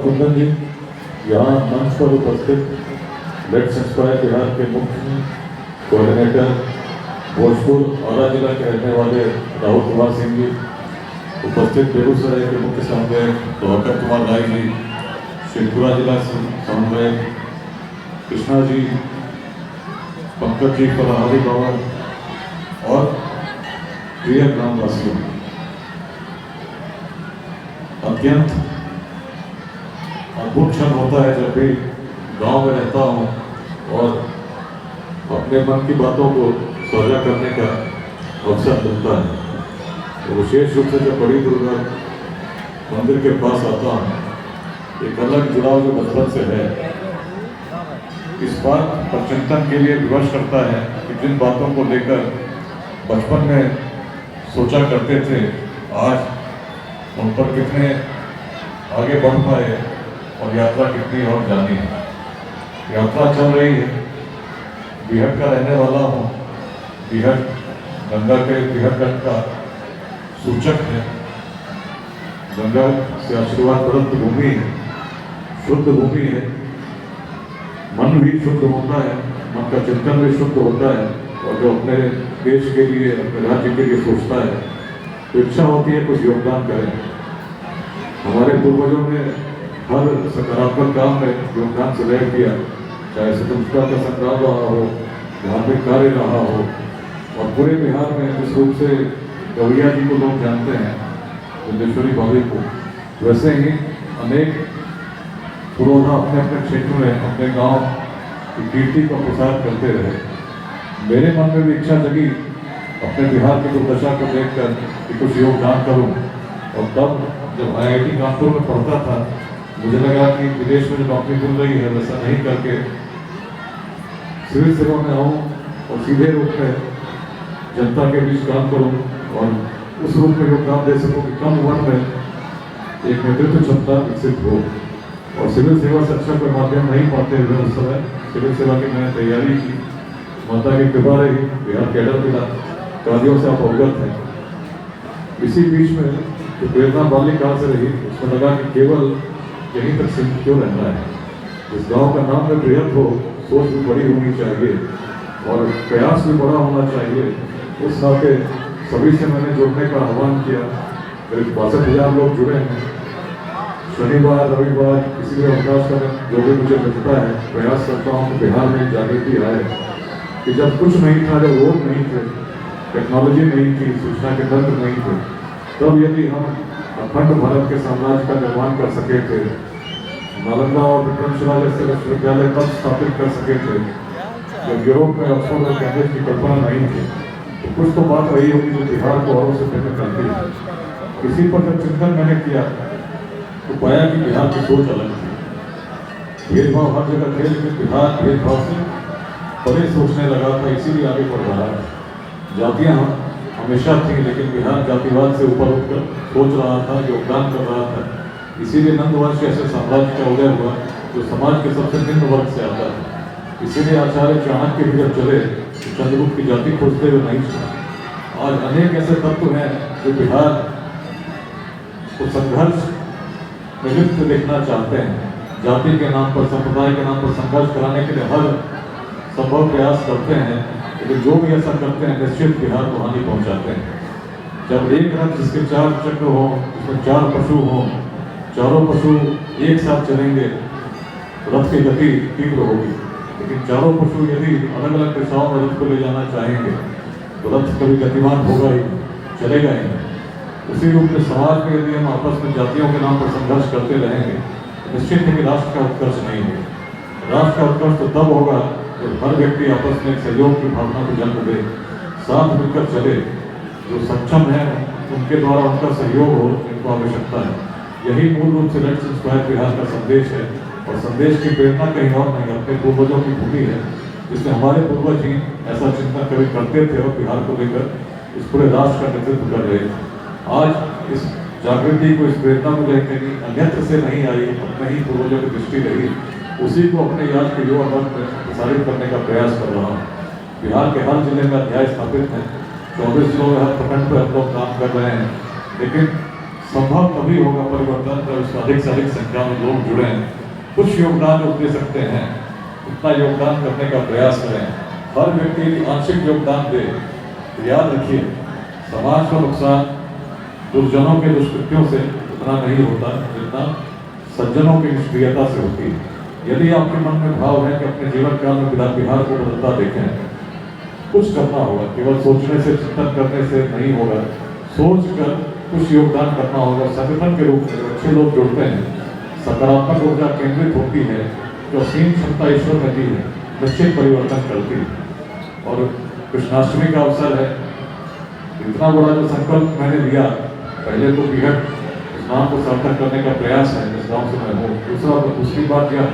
कुंदन जी, यहाँ मंच पर उपस्थित लेट्स इंस्पायर बिहार के मुख्य कोऑर्डिनेटर भोजपुर औरा जिला के रहने वाले राहुल कुमार सिंह जी, उपस्थित बेगूसराय के मुख्य समन्वयक प्रभाकर कुमार राय जी, शेखपुरा जिला समन्वयक कृष्णा जी, पंकज जी, फरहादी बाबा और प्रिय ग्रामवासियों, अत्यंत अद्भुत क्षण होता है जब भी गांव में रहता हूं और अपने मन की बातों को साझा करने का अवसर मिलता है। तो विशेष रूप से जब बड़ी दुर्गा मंदिर के पास आता हूं, एक अलग जुड़ाव जो बचपन से है, इस बात पर चिंतन के लिए विवश करता है कि जिन बातों को लेकर बचपन में सोचा करते थे, आज उन पर कितने आगे बढ़ पाए और यात्रा कितनी और जानी है। यात्रा चल रही है, बिहट का रहने वाला हूँ। बिहट गंगा के बिहटगढ़ का सूचक है। गंगा से आशीर्वाद प्राप्त भूमि है, शुद्ध भूमि है। मन भी शुद्ध होता है, मन का चिंतन भी शुद्ध होता है और जो अपने देश के लिए, अपने राज्य के लिए सोचता है तो इच्छा होती है कुछ योगदान करें। हमारे पूर्वजों ने हर सकारात्मक काम में योगदान से लय किया, चाहे स्वतंत्रता का संग्राम रहा हो, धार्मिक कार्य रहा हो। और पूरे बिहार में जिस रूप से गवैया जी को लोग जानते हैं, विंदेश्वरी भाभी को, वैसे ही अनेक पुरोधा अपने अपने क्षेत्र में, अपने गांव की कीर्ति का प्रसार करते रहे। मेरे मन में भी इच्छा जगी अपने बिहार की दुर्दशा को देखकर कि कुछ योगदान करूं। और तब जब IIT कानपुर में पढ़ता था, मुझे लगा कि विदेश में जो नौकरी मिल रही है वैसा नहीं करके सिविल सेवा में आऊँ और सीधे रूप में जनता के बीच काम करूं और उस रूप में योगदान दे सकूं कि कम उम्र में एक नेतृत्व क्षमता विकसित हो। और सिविल सेवा से अच्छा कोई माध्यम नहीं पाते हुए उस समय सिविल सेवा की मैंने तैयारी की। माता की कृपा रही, बिहार कैडर मिला, कार्यों से आप अवगत हैं। इसी बीच में जो प्रेरणा बाल्यकाल से रही, उसमें लगा कि केवल यहीं तक सीमित क्यों रहना है। इस गांव का नाम में बृहद हो, सोच भी बड़ी होनी चाहिए और प्रयास भी बड़ा होना चाहिए। उस नाते सभी से मैंने जुड़ने का आह्वान किया। करीब 62,000 लोग जुड़े हैं। शनिवार रविवार किसी भी अवकाश का जो भी मुझे मिलता है, प्रयास करता हूँ कि बिहार में जागृति आए कि जब कुछ नहीं था, जब लोग नहीं थे, टेक्नोलॉजी नहीं थी, सूचना के तंत्र नहीं थे, तब यदि हम अखंड भारत के साम्राज्य का निर्माण कर सके थे, नालंदा और विक्रमशिला जैसे विश्वविद्यालय तब स्थापित कर सके थे जब यूरोप में ऑक्सफोर्ड और कैम्ब्रिज की कल्पना नहीं थी, तो कुछ तो बात रही होगी जो बिहार को औरों से भिन्न करती है। इसी पर जब चिंतन मैंने किया तो पाया कि बिहार की सोच अलग थी। भेदभाव हर जगह थे, लेकिन बिहार भेदभाव से परे सोचने लगा था, इसीलिए आगे बढ़ रहा है। जातियाँ हमेशा थी, लेकिन बिहार जातिवाद से ऊपर उठकर सोच रहा था, योगदान कर रहा था। इसीलिए नंदवंश ऐसे साम्राज्य का उदय हुआ जो समाज के सबसे निम्न वर्ग से आता है। इसीलिए आचार्य चाणक्य भी जब चले तो चंद्रगुप्त की जाति खोजते हुए नहीं चला। आज अनेक ऐसे तत्व हैं जो बिहार को संघर्ष में लिप्त देखना चाहते हैं। जाति के नाम पर, संप्रदाय के नाम पर संघर्ष कराने के लिए हर संभव प्रयास करते हैं, लेकिन जो भी ऐसा करते हैं निश्चित बिहार को हानि पहुंचाते हैं। जब एक रथ जिसके 4 चक्र हो, उसमें 4 पशु हो, चारों पशु एक साथ चलेंगे, रथ की गति तीव्र होगी। लेकिन चारों पशु यदि अलग अलग दिशाओं में रथ को ले जाना चाहेंगे तो रथ कभी गतिमान होगा ही, चलेगा ही नहीं। उसी रूप में समाज में यदि हम आपस में जातियों के नाम पर संघर्ष करते रहेंगे, निश्चित है कि राष्ट्र का उत्कर्ष नहीं होगा। राष्ट्र का उत्कर्ष तो तब होगा जब हर व्यक्ति आपस में सहयोग की भावना को जन्म दे, साथ मिलकर चले। जो सक्षम है उनके द्वारा उनका सहयोग हो, इनको आवश्यकता है। यही मूल रूप से लेट्स इंस्पायर बिहार का संदेश है। और संदेश की प्रेरणा कहीं और नहीं, अपने पूर्वजों की भूमि है, जिसमें हमारे पूर्वज ही ऐसा चिंतन कभी करते थे और बिहार को लेकर इस पूरे राष्ट्र का नेतृत्व कर रहे थे। आज इस जागृति को, इस प्रेरणा को लेकर अन्यत्र से नहीं आई, अपने ही पूर्वजों की दृष्टि रही, उसी को अपने याद के युवा वर्ग में प्रसारित करने का प्रयास कर रहा हूँ। बिहार के हर जिले में अध्याय स्थापित हैं, 24 जिलों में हर प्रखंड पर हम लोग काम कर रहे हैं। लेकिन संभव तभी होगा परिवर्तन जब इसमें अधिक से अधिक संख्या में लोग जुड़े, कुछ योगदान जो दे सकते हैं उतना योगदान करने का प्रयास करें। हर व्यक्ति आंशिक योगदान दे। तो याद रखिए, समाज का नुकसान दुर्जनों के दुष्कृत्यों से उतना नहीं होता जितना सज्जनों की निष्क्रियता से होती है। यदि आपके मन में भाव है कि अपने जीवन काल में बिहार को बदलता देखें, कुछ करना होगा। केवल सोचने से, चिंतन करने से नहीं होगा, सोच कर कुछ योगदान करना होगा। संगठन के रूप में जो अच्छे लोग जुड़ते हैं, सकारात्मक ऊर्जा केंद्रित होती है, जो असीम क्षमता ईश्वर ने दी है, निश्चित परिवर्तन करती है। और कृष्णाष्टमी का अवसर है, इतना बड़ा जो संकल्प मैंने लिया, पहले तो बिहट इस नाम को सार्थक करने का प्रयास है जिस गाँव से मैं हूँ। दूसरी बात यह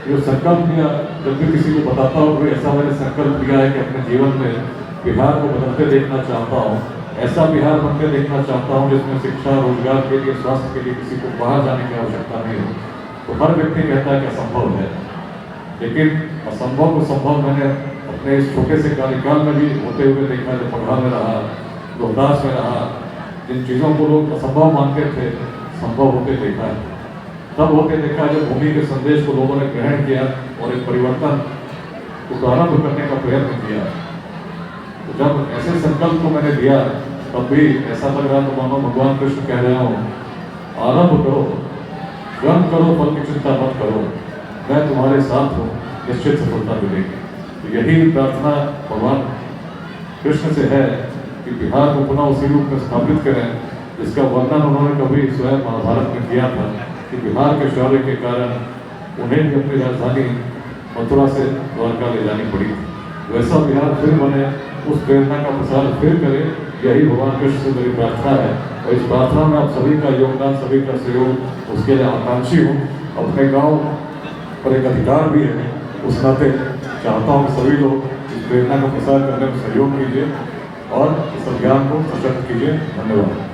जो संकल्प लिया, जब भी किसी को बताता हूँ कि ऐसा मैंने संकल्प लिया है कि अपने जीवन में बिहार को बदलते देखना चाहता हूँ, ऐसा बिहार बनते देखना चाहता हूँ जिसमें शिक्षा, रोजगार के लिए, स्वास्थ्य के लिए किसी को बाहर जाने की आवश्यकता नहीं हो। तो हर व्यक्ति कहता है कि असंभव है, लेकिन असंभव को संभव मैंने अपने इस छोटे से कार्यकाल में भी होते हुए देखा। जो पढ़ा में रहा, रोहतास में रहा, जिन चीज़ों को लोग असंभव मानते थे, संभव होते देखा है। तब होते देखा जब भूमि के संदेश को लोगों ने ग्रहण किया और एक परिवर्तन को प्रारंभ करने का प्रयत्न किया। तो जब ऐसे संकल्प को मैंने दिया, तब भी ऐसा लग रहा तो मानो भगवान कृष्ण कह रहे हो, आरंभ करो, कर्म करो, फल की चिंता मत करो, मैं तुम्हारे साथ हूँ, निश्चित सफलता मिलेगी। तो यही प्रार्थना भगवान कृष्ण से है कि बिहार को पुनः उसी रूप में स्थापित करें जिसका वर्णन उन्होंने कभी स्वयं महाभारत में किया था कि बिहार के शौर्य के कारण उन्हें भी अपनी राजधानी मथुरा से द्वारका ले जानी पड़ी। वैसा बिहार फिर बने, उस प्रेरणा का प्रसार फिर करे, यही भगवान कृष्ण से मेरी प्रार्थना है। और इस प्रार्थना में आप सभी का योगदान, सभी का सहयोग, उसके लिए आकांक्षी हूँ। अपने गाँव पर एक अधिकार भी है, उस नाते चाहता हूँ कि सभी लोग इस प्रेरणा का प्रसार करने में सहयोग कीजिए और इस अभियान को सशक्त कीजिए। धन्यवाद।